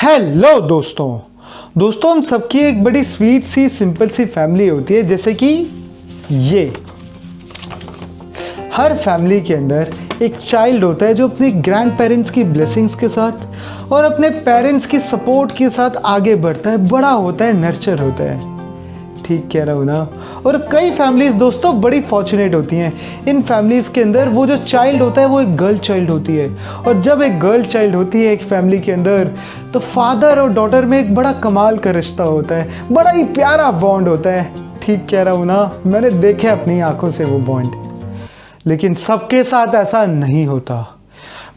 Hello दोस्तों हम सबकी एक बड़ी स्वीट सी सिंपल सी फैमिली होती है, जैसे कि ये हर फैमिली के अंदर एक चाइल्ड होता है जो अपने ग्रैंड पेरेंट्स की ब्लेसिंग्स के साथ और अपने पेरेंट्स की सपोर्ट के साथ आगे बढ़ता है, बड़ा होता है, नर्चर होता है। ठीक कह रहा हूँ ना। और कई फैमिलीज दोस्तों बड़ी फॉर्चुनेट होती हैं। इन फैमिलीज़ के अंदर वो जो चाइल्ड होता है वो एक गर्ल चाइल्ड होती है, और जब एक गर्ल चाइल्ड होती है एक फैमिली के अंदर, तो फादर और डॉटर में एक बड़ा कमाल का रिश्ता होता है, बड़ा ही प्यारा बॉन्ड होता है। ठीक कह रहा हूँ ना, मैंने देखे अपनी आंखों से वो बॉन्ड। लेकिन सबके साथ ऐसा नहीं होता।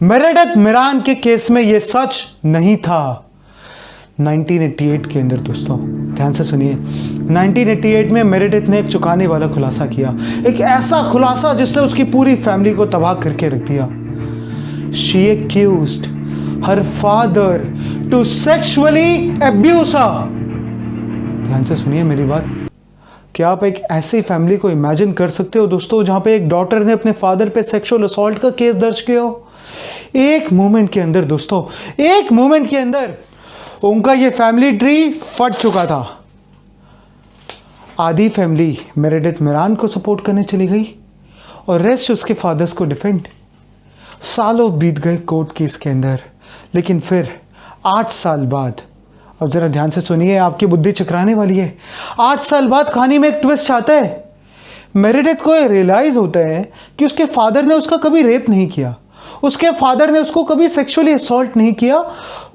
मेरेडिथ मिरान के केस में ये सच नहीं था। 1988 के अंदर दोस्तों ध्यान से सुनिए, 1988 में मेरेडिथ ने एक चौंकाने वाला खुलासा किया, एक ऐसा खुलासा जिसने उसकी पूरी फैमिली को तबाह करके रख दिया। She accused her father to sexually abuse her। ध्यान से सुनिए मेरी बात। क्या आप एक ऐसी फैमिली को इमेजिन कर सकते हो दोस्तों जहां पे एक डॉटर ने अपने फादर पे सेक्सुअल असॉल्ट का केस दर्ज किया हो? एक मोमेंट के अंदर दोस्तों, एक मोमेंट के अंदर उनका ये फैमिली ट्री फट चुका था। आधी फैमिली मेरेडिथ मिरान को सपोर्ट करने चली गई और रेस्ट उसके फादर्स को डिफेंड। सालों बीत गए कोर्ट केस के अंदर, लेकिन फिर 8 साल बाद, अब जरा ध्यान से सुनिए, आपकी बुद्धि चकराने वाली है। 8 साल बाद कहानी में एक ट्विस्ट आता है। मेरेडिथ को रियलाइज होता है कि उसके फादर ने उसका कभी रेप नहीं किया, उसके फादर ने उसको कभी सेक्सुअली असॉल्ट नहीं किया।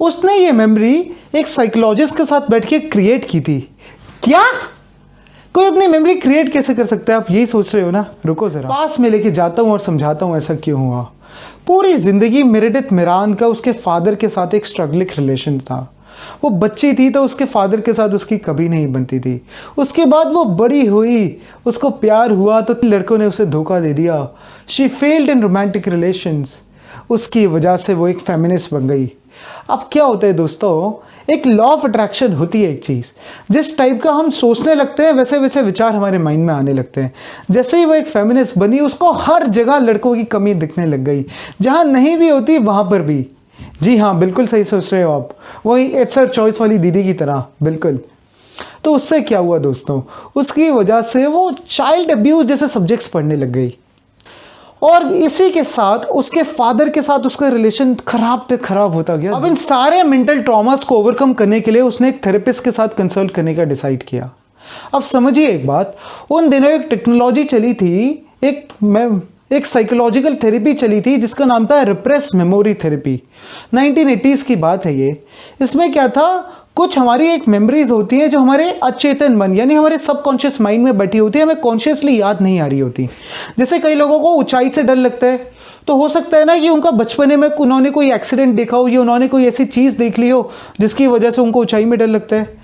उसने ये मेमोरी एक साइकोलॉजिस्ट के साथ बैठ के क्रिएट की थी। क्या कोई अपनी मेमोरी क्रिएट कैसे कर सकता है? आप यही सोच रहे हो ना? रुको जरा, पास में लेके जाता हूँ और समझाता हूँ ऐसा क्यों हुआ। पूरी जिंदगी मेरेडिथ मिरान का उसके फादर के साथ एक स्ट्रगलिंग रिलेशन था। वो बच्ची थी तो उसके फादर के साथ उसकी कभी नहीं बनती थी। उसके बाद वो बड़ी हुई, उसको प्यार हुआ तो लड़कों ने उसे धोखा दे दिया। She failed in romantic relations. उसकी वजह से वो एक फेमिनिस्ट बन गई। अब क्या होता है दोस्तों, एक लॉ ऑफ अट्रैक्शन होती है एक चीज़, जिस टाइप का हम सोचने लगते हैं वैसे वैसे विचार हमारे माइंड में आने लगते हैं। जैसे ही वो एक फेमिनिस्ट बनी, उसको हर जगह लड़कों की कमी दिखने लग गई, जहाँ नहीं भी होती वहाँ पर भी। जी हाँ, बिल्कुल सही सोच रहे हो आप, वही इट्स हर चॉइस वाली दीदी की तरह, बिल्कुल। तो उससे क्या हुआ दोस्तों, उसकी वजह से वो चाइल्ड अब्यूज जैसे सब्जेक्ट्स पढ़ने लग गई, और इसी के साथ उसके फादर के साथ उसका रिलेशन खराब पे खराब होता गया। अब इन सारे मेंटल ट्रॉमास को ओवरकम करने के लिए उसने एक थेरेपिस्ट के साथ कंसल्ट करने का डिसाइड किया। अब समझिए एक बात, उन दिनों एक टेक्नोलॉजी चली थी, एक साइकोलॉजिकल थेरेपी चली थी जिसका नाम था रिप्रेस मेमोरी थेरेपी। 1980s की बात है ये। इसमें क्या था, कुछ हमारी एक मेमोरीज होती हैं जो हमारे अचेतन मन यानी हमारे सबकॉन्शियस माइंड में बैठी होती है, हमें कॉन्शियसली याद नहीं आ रही होती। जैसे कई लोगों को ऊंचाई से डर लगता है, तो हो सकता है ना कि उनका बचपने में उन्होंने कोई एक्सीडेंट देखा हो या उन्होंने कोई ऐसी चीज़ देख ली हो जिसकी वजह से उनको ऊंचाई में डर लगता है।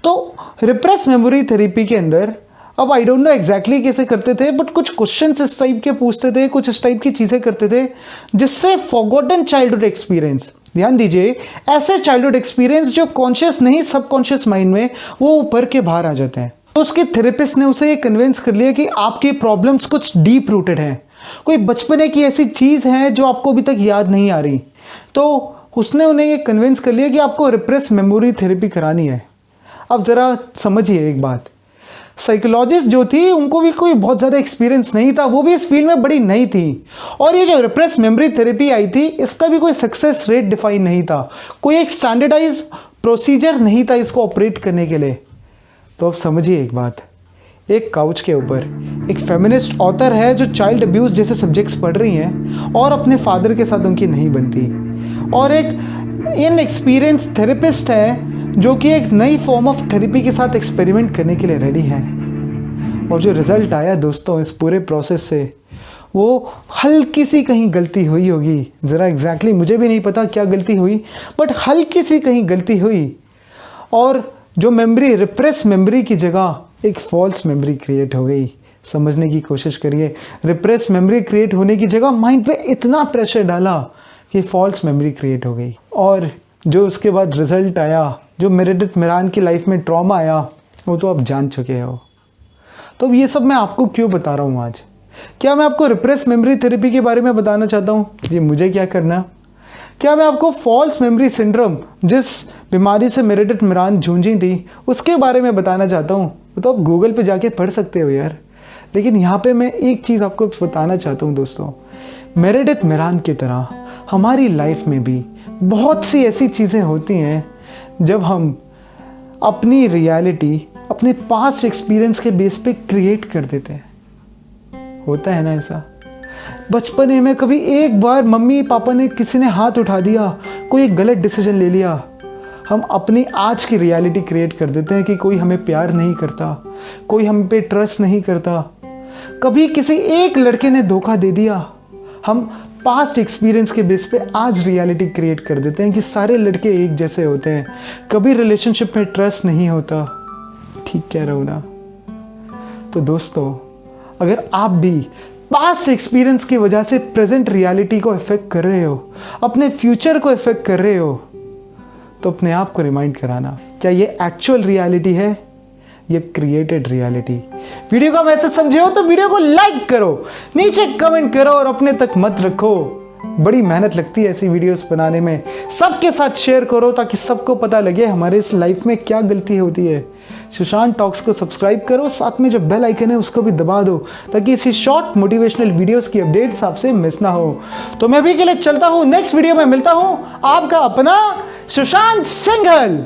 तो रिप्रेस मेमोरी थेरेपी के अंदर, अब आई डोंट नो एग्जैक्टली कैसे करते थे, बट कुछ क्वेश्चंस इस टाइप के पूछते थे, कुछ इस टाइप की चीज़ें करते थे जिससे फॉरगॉटन चाइल्डहुड एक्सपीरियंस, ध्यान दीजिए, ऐसे चाइल्डहुड एक्सपीरियंस जो कॉन्शियस नहीं सबकॉन्शियस माइंड में, वो ऊपर के बाहर आ जाते हैं। तो उसके थेरेपिस्ट ने उसे ये कन्विंस कर लिया कि आपकी प्रॉब्लम्स कुछ डीप रूटेड हैं, कोई बचपने की ऐसी चीज़ है जो आपको अभी तक याद नहीं आ रही। तो उसने उन्हें ये कन्विंस कर लिया कि आपको रिप्रेस मेमोरी थेरेपी करानी है। अब ज़रा समझिए एक बात, साइकोलॉजिस्ट जो थी उनको भी कोई बहुत ज़्यादा एक्सपीरियंस नहीं था, वो भी इस फील्ड में बड़ी नई थी, और ये जो रिप्रेस मेमोरी थेरेपी आई थी इसका भी कोई सक्सेस रेट डिफाइन नहीं था, कोई एक स्टैंडर्डाइज प्रोसीजर नहीं था इसको ऑपरेट करने के लिए। तो अब समझिए एक बात, एक काउच के ऊपर एक फेमिनिस्ट ऑथर है जो चाइल्ड अब्यूज़ जैसे सब्जेक्ट्स पढ़ रही हैं और अपने फादर के साथ उनकी नहीं बनती, और एक इनएक्सपीरियंस थेरेपिस्ट है जो कि एक नई फॉर्म ऑफ थेरेपी के साथ एक्सपेरिमेंट करने के लिए रेडी है। और जो रिज़ल्ट आया दोस्तों इस पूरे प्रोसेस से, वो हल्की सी कहीं गलती हुई होगी, ज़रा एग्जैक्टली मुझे भी नहीं पता क्या गलती हुई, बट हल्की सी कहीं गलती हुई, और जो मेमोरी रिप्रेस मेमोरी की जगह एक फॉल्स मेमोरी क्रिएट हो गई। समझने की कोशिश करिए, रिप्रेस मेमोरी क्रिएट होने की जगह माइंड पे इतना प्रेशर डाला कि फॉल्स मेमोरी क्रिएट हो गई, और जो उसके बाद रिजल्ट आया, जो मेरेडिथ मिरान की लाइफ में ट्रॉमा आया, वो तो आप जान चुके हो। तो ये सब मैं आपको क्यों बता रहा हूँ आज? क्या मैं आपको रिप्रेस मेमोरी थेरेपी के बारे में बताना चाहता हूँ? जी, मुझे क्या करना, क्या मैं आपको फॉल्स मेमोरी सिंड्रोम, जिस बीमारी से मेरेडिथ मिरान जूझी थी, उसके बारे में बताना चाहता हूँ? वो तो आप गूगल पे जाके पढ़ सकते हो यार। लेकिन यहाँ पे मैं एक चीज़ आपको बताना चाहता हूँ दोस्तों, मेरेडिथ मिरान की तरह हमारी लाइफ में भी बहुत सी ऐसी चीज़ें होती हैं जब हम अपनी रियलिटी अपने पास्ट एक्सपीरियंस के बेस पे क्रिएट कर देते हैं। होता है ना ऐसा? बचपन में कभी एक बार मम्मी पापा ने, किसी ने हाथ उठा दिया, कोई एक गलत डिसीजन ले लिया, हम अपनी आज की रियलिटी क्रिएट कर देते हैं कि कोई हमें प्यार नहीं करता, कोई हम पे ट्रस्ट नहीं करता। कभी किसी एक लड़के ने धोखा दे दिया, हम पास्ट एक्सपीरियंस के बेस पे आज रियलिटी क्रिएट कर देते हैं कि सारे लड़के एक जैसे होते हैं, कभी रिलेशनशिप में ट्रस्ट नहीं होता। ठीक कह रहा हूँ ना? तो दोस्तों, अगर आप भी पास्ट एक्सपीरियंस की वजह से प्रेजेंट रियलिटी को इफेक्ट कर रहे हो, अपने फ्यूचर को इफेक्ट कर रहे हो, तो अपने आप को रिमाइंड कराना, क्या ये एक्चुअल रियलिटी है, ये क्रिएटेड रियलिटी? वीडियो का मैसेज समझे हो तो वीडियो को लाइक करो, नीचे कमेंट करो और अपने तक मत रखो। बड़ी मेहनत लगती है ऐसी वीडियोस बनाने में। सबके साथ शेयर करो ताकि सबको पता लगे हमारे इस लाइफ में क्या गलती होती है। सुशांत टॉक्स को सब्सक्राइब करो, साथ में जो बेल आइकन है उसको भी दबा दो ताकि इसी शॉर्ट मोटिवेशनल वीडियोस की अपडेट्स आपसे मिस ना हो। तो मैं भी के लिए चलता हूँ, नेक्स्ट वीडियो में मिलता हूँ। आपका अपना सुशांत सिंघल।